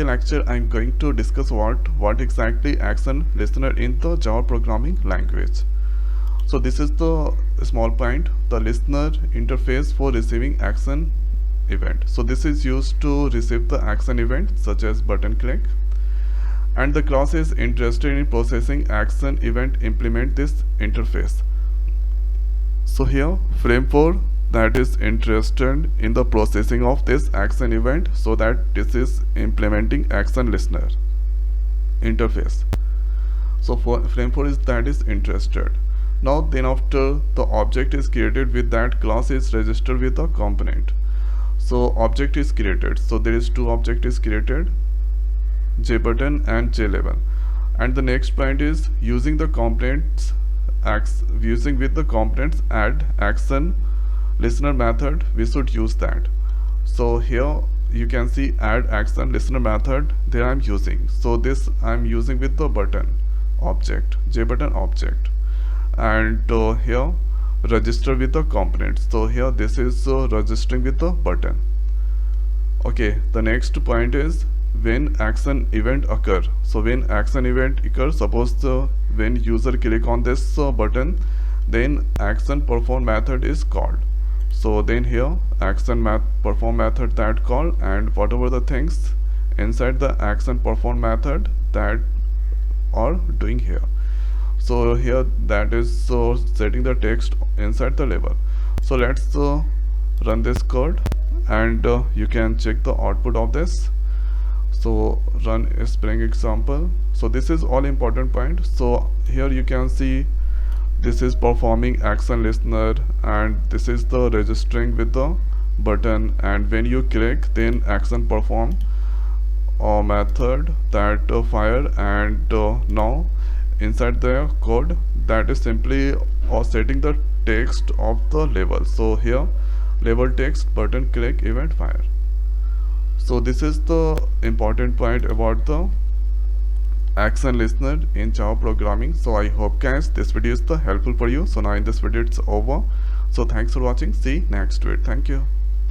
Lecture I'm going to discuss what exactly action listener in the Java programming language. So this is the small point, the listener interface for receiving action event. So this is used to receive the action event such as button click, and the class is interested in processing action event implement this interface. So here frame 4 that is interested in the processing of this action event, so that this is implementing action listener interface. So for frame 4 is that is interested. Now then after the object is created with that class is registered with a component. So object is created. So there is two object is created, JButton and JLabel. And the next point is using the components using with the components add action listener method, we should use that. So here you can see add action listener method there I'm using. So this I'm using with the button object, JButton object, and here register with the components. So here this is registering with the button. Okay, the next point is when action event occur. So when action event occurs, suppose when user click on this button, then action perform method is called. So then here action perform method that call, and whatever the things inside the action perform method that are doing here. So here that is setting the text inside the label. So let's run this code, and you can check the output of this. So run a Spring example. So this is all important point. So here you can see this is performing action listener, and this is the registering with the button, and when you click then action perform method that fire, and now inside the code that is simply setting the text of the label. So here label text button click event fire. So this is the important point about the action listener in Java programming. So I hope guys this video is helpful for you. So now in this video it's over. So thanks for watching. See you next week. Thank you.